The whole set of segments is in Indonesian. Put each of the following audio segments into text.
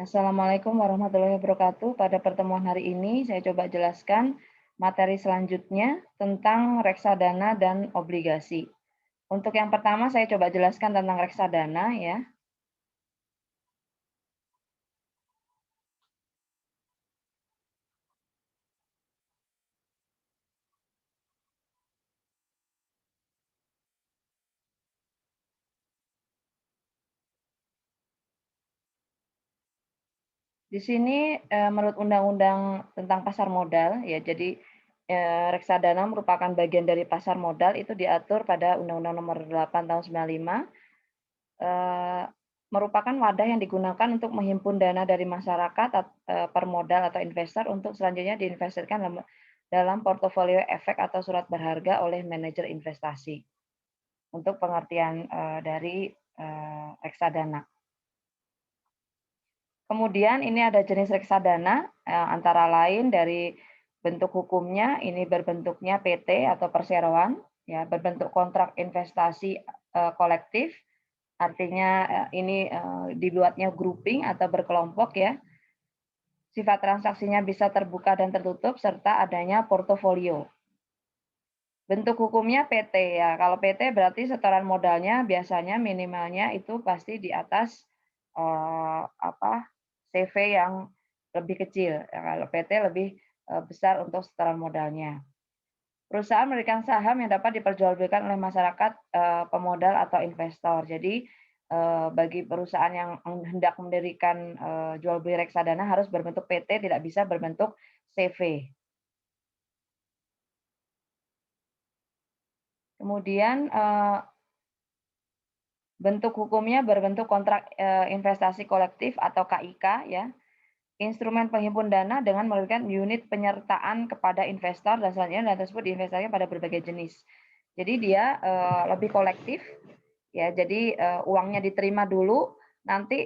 Assalamualaikum warahmatullahi wabarakatuh. Pada pertemuan hari ini, saya coba jelaskan materi selanjutnya tentang reksadana dan obligasi. Untuk yang pertama, saya coba jelaskan tentang reksadana ya. Di sini menurut undang-undang tentang pasar modal ya, jadi reksadana merupakan bagian dari pasar modal itu diatur pada Undang-Undang Nomor 8 Tahun 95, eee, merupakan wadah yang digunakan untuk menghimpun dana dari masyarakat, pemodal atau investor untuk selanjutnya diinvestasikan dalam portofolio efek atau surat berharga oleh manajer investasi. Untuk pengertian dari reksadana. Kemudian ini ada jenis reksadana, antara lain dari bentuk hukumnya ini berbentuknya PT atau perseroan, ya, berbentuk kontrak investasi kolektif, artinya ini dibuatnya grouping atau berkelompok ya. Sifat transaksinya bisa terbuka dan tertutup serta adanya portofolio. Bentuk hukumnya PT ya. Kalau PT berarti setoran modalnya biasanya minimalnya itu pasti di atas apa, CV yang lebih kecil. Ya, kalau PT lebih besar untuk setoran modalnya. Perusahaan memberikan saham yang dapat diperjualbelikan oleh masyarakat, pemodal atau investor. Jadi bagi perusahaan yang hendak mendirikan jual beli reksadana harus berbentuk PT, tidak bisa berbentuk CV. Kemudian bentuk hukumnya berbentuk kontrak investasi kolektif atau KIK ya. Instrumen penghimpun dana dengan memberikan unit penyertaan kepada investor dan selanjutnya dana tersebut diinvestasikan pada berbagai jenis. Jadi dia lebih kolektif ya. Jadi uangnya diterima dulu, nanti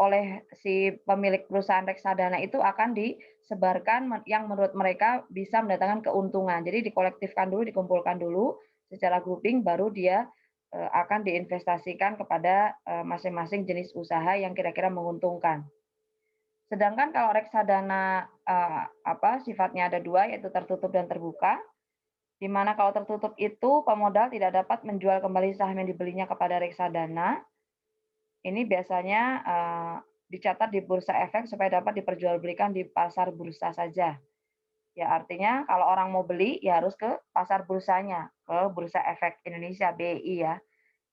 oleh si pemilik perusahaan reksadana itu akan disebarkan yang menurut mereka bisa mendatangkan keuntungan. Jadi dikolektifkan dulu, dikumpulkan dulu secara grouping, baru dia akan diinvestasikan kepada masing-masing jenis usaha yang kira-kira menguntungkan. Sedangkan kalau reksadana sifatnya ada dua, yaitu tertutup dan terbuka. Di mana kalau tertutup itu pemodal tidak dapat menjual kembali saham yang dibelinya kepada reksadana. Ini biasanya dicatat di bursa efek supaya dapat diperjualbelikan di pasar bursa saja. Ya artinya kalau orang mau beli ya harus ke pasar bursanya, ke Bursa Efek Indonesia BEI ya.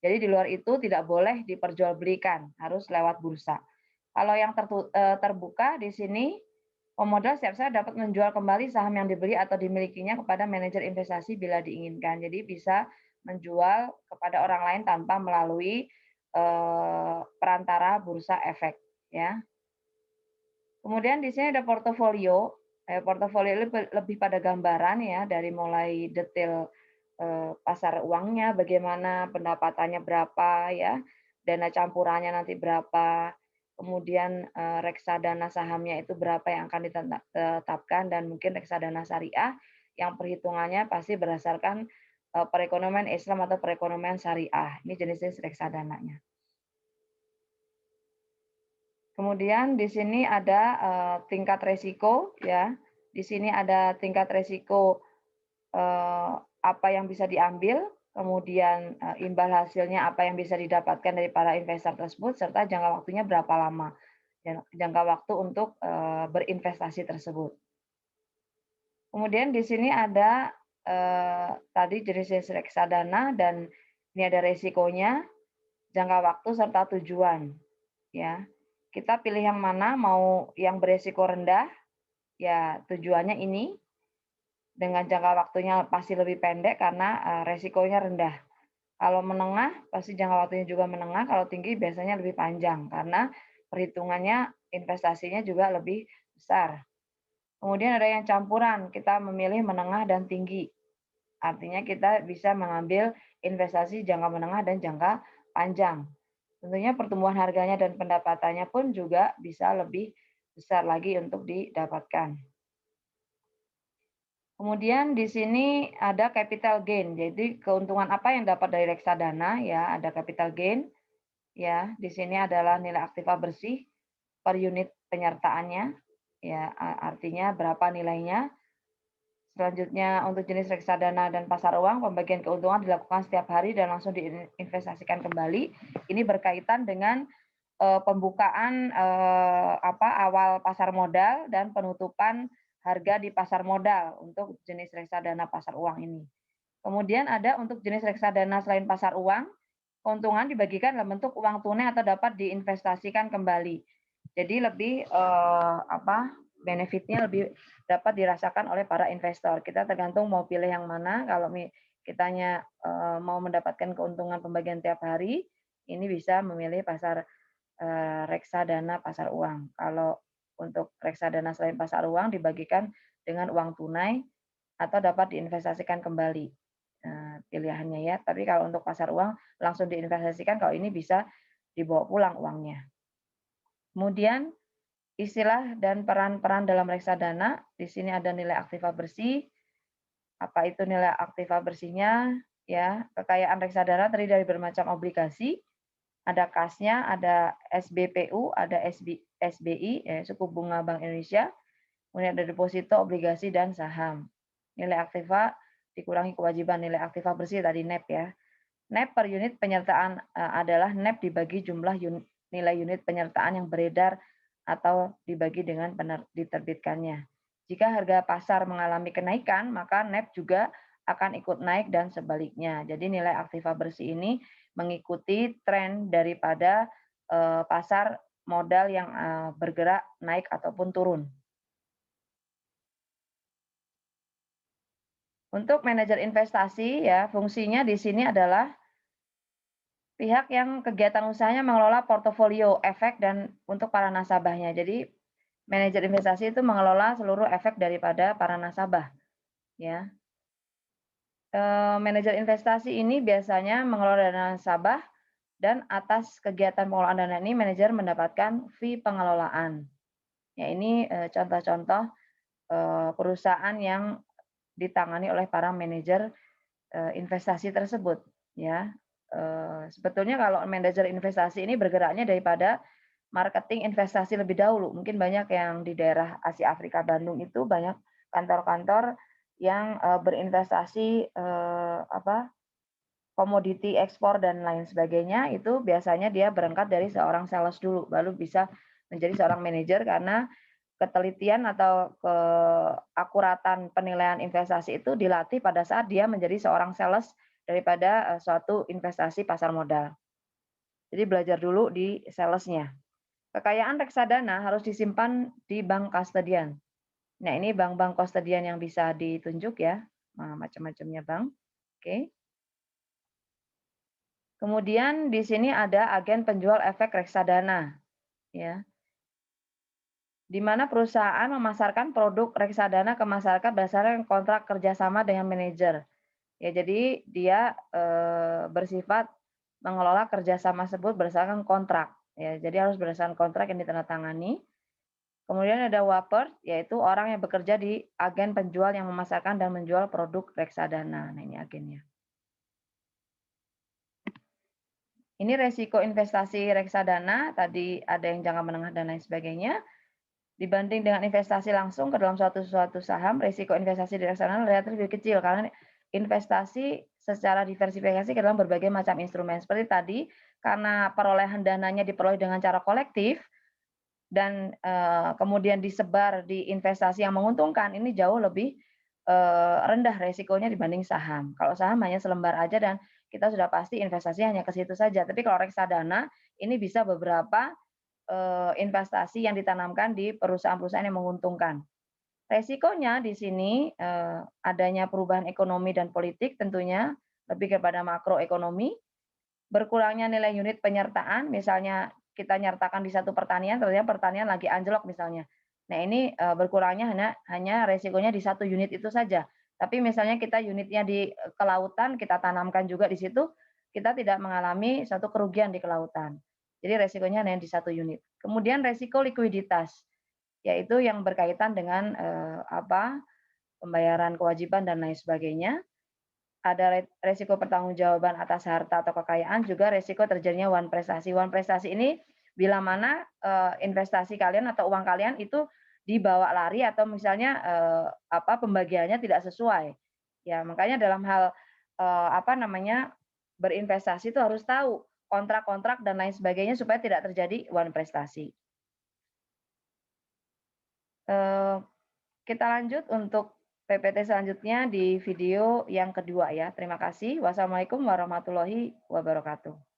Jadi di luar itu tidak boleh diperjualbelikan, harus lewat bursa. Kalau yang terbuka di sini, pemodal setiap saat dapat menjual kembali saham yang dibeli atau dimilikinya kepada manajer investasi bila diinginkan. Jadi bisa menjual kepada orang lain tanpa melalui perantara bursa efek, ya. Kemudian di sini ada portofolio. Portofolio lebih pada gambaran ya, dari mulai detail pasar uangnya, bagaimana pendapatannya berapa ya, dana campurannya nanti berapa, kemudian reksadana sahamnya itu berapa yang akan ditetapkan, dan mungkin reksadana syariah yang perhitungannya pasti berdasarkan perekonomian Islam atau perekonomian syariah. Ini jenis-jenis reksadananya. Kemudian di sini ada tingkat resiko ya. Di sini ada tingkat resiko apa yang bisa diambil, kemudian imbal hasilnya apa yang bisa didapatkan dari para investor tersebut, serta jangka waktunya berapa lama, jangka waktu untuk berinvestasi tersebut. Kemudian di sini ada tadi jenis-jenis reksadana dan ini ada resikonya, jangka waktu serta tujuan. Ya, kita pilih yang mana, mau yang beresiko rendah, ya tujuannya ini, dengan jangka waktunya pasti lebih pendek karena resikonya rendah. Kalau menengah, pasti jangka waktunya juga menengah, kalau tinggi biasanya lebih panjang karena perhitungannya investasinya juga lebih besar. Kemudian ada yang campuran, kita memilih menengah dan tinggi. Artinya kita bisa mengambil investasi jangka menengah dan jangka panjang. Tentunya pertumbuhan harganya dan pendapatannya pun juga bisa lebih besar lagi untuk didapatkan. Kemudian di sini ada capital gain. Jadi keuntungan apa yang dapat dari reksadana ya, ada capital gain ya. Di sini adalah nilai aktiva bersih. per unit penyertaannya, ya artinya berapa nilainya. Selanjutnya untuk jenis reksadana dan pasar uang, pembagian keuntungan dilakukan setiap hari dan langsung diinvestasikan kembali. Ini berkaitan dengan pembukaan awal pasar modal dan penutupan harga di pasar modal untuk jenis reksadana pasar uang ini. Kemudian ada untuk jenis reksadana selain pasar uang, keuntungan dibagikan dalam bentuk uang tunai atau dapat diinvestasikan kembali. Jadi lebih benefitnya lebih dapat dirasakan oleh para investor. Kita tergantung mau pilih yang mana. Kalau kitanya mau mendapatkan keuntungan pembagian tiap hari, ini bisa memilih pasar reksadana pasar uang. Kalau untuk reksadana selain pasar uang dibagikan dengan uang tunai atau dapat diinvestasikan kembali pilihannya ya. Tapi kalau untuk pasar uang langsung diinvestasikan, kalau ini bisa dibawa pulang uangnya. Kemudian istilah dan peran-peran dalam reksadana, di sini ada nilai aktiva bersih. Apa itu nilai aktiva bersihnya? Ya, kekayaan reksadana terdiri dari bermacam obligasi, ada kasnya, ada SBPU, ada SBI, suku bunga Bank Indonesia, kemudian ada deposito, obligasi, dan saham. Nilai aktiva dikurangi kewajiban nilai aktiva bersih tadi NEP ya. NEP per unit penyertaan adalah NEP dibagi jumlah nilai unit penyertaan yang beredar atau dibagi dengan diterbitkannya. Jika harga pasar mengalami kenaikan, maka NEP juga akan ikut naik dan sebaliknya. Jadi nilai aktiva bersih ini mengikuti tren daripada pasar modal yang bergerak naik ataupun turun. Untuk manajer investasi ya, fungsinya di sini adalah pihak yang kegiatan usahanya mengelola portofolio efek dan untuk para nasabahnya. Jadi manajer investasi itu mengelola seluruh efek daripada para nasabah, ya. Manajer investasi ini biasanya mengelola dana nasabah dan atas kegiatan pengelolaan dana ini manajer mendapatkan fee pengelolaan. Ya ini contoh-contoh perusahaan yang ditangani oleh para manajer investasi tersebut, ya. Sebetulnya kalau manajer investasi ini bergeraknya daripada marketing investasi lebih dahulu. Mungkin banyak yang di daerah Asia Afrika Bandung itu banyak kantor-kantor yang berinvestasi komoditi ekspor dan lain sebagainya, itu biasanya dia berangkat dari seorang sales dulu, baru bisa menjadi seorang manajer karena ketelitian atau keakuratan penilaian investasi itu dilatih pada saat dia menjadi seorang sales daripada suatu investasi pasar modal. Jadi belajar dulu di salesnya. Kekayaan reksadana harus disimpan di bank kustodian. Nah, ini bank-bank kustodian yang bisa ditunjuk ya, macam-macamnya bank. Oke. Kemudian di sini ada agen penjual efek reksadana, ya. Di mana perusahaan memasarkan produk reksadana ke masyarakat berdasarkan kontrak kerjasama dengan manajer. Ya, jadi dia bersifat mengelola kerjasama tersebut berdasarkan kontrak. Ya, jadi harus berdasarkan kontrak yang ditandatangani. Kemudian ada wapers, yaitu orang yang bekerja di agen penjual yang memasarkan dan menjual produk reksadana. Nah, ini agennya. Ini resiko investasi reksadana, tadi ada yang jangka menengah dan lain sebagainya. Dibanding dengan investasi langsung ke dalam suatu saham, resiko investasi di reksadana relatif lebih kecil karena investasi secara diversifikasi ke dalam berbagai macam instrumen. Seperti tadi, karena perolehan dananya diperoleh dengan cara kolektif dan kemudian disebar di investasi yang menguntungkan, ini jauh lebih rendah resikonya dibanding saham. Kalau saham hanya selembar aja dan kita sudah pasti investasi hanya ke situ saja. Tapi kalau reksadana ini bisa beberapa investasi yang ditanamkan di perusahaan-perusahaan yang menguntungkan. Resikonya di sini adanya perubahan ekonomi dan politik tentunya lebih kepada makroekonomi, berkurangnya nilai unit penyertaan, misalnya kita nyertakan di satu pertanian, ternyata pertanian lagi anjlok misalnya. Nah ini berkurangnya hanya resikonya di satu unit itu saja. Tapi misalnya kita unitnya di kelautan, kita tanamkan juga di situ, kita tidak mengalami suatu kerugian di kelautan. Jadi resikonya hanya di satu unit. Kemudian resiko likuiditas, yaitu yang berkaitan dengan pembayaran kewajiban dan lain sebagainya. Ada resiko pertanggungjawaban atas harta atau kekayaan, juga resiko terjadinya wan prestasi. Wan prestasi ini bila mana investasi kalian atau uang kalian itu dibawa lari atau misalnya pembagiannya tidak sesuai. Ya, makanya dalam hal berinvestasi itu harus tahu kontrak-kontrak dan lain sebagainya supaya tidak terjadi uang prestasi. Kita lanjut untuk PPT selanjutnya di video yang kedua ya. Terima kasih. Wassalamualaikum warahmatullahi wabarakatuh.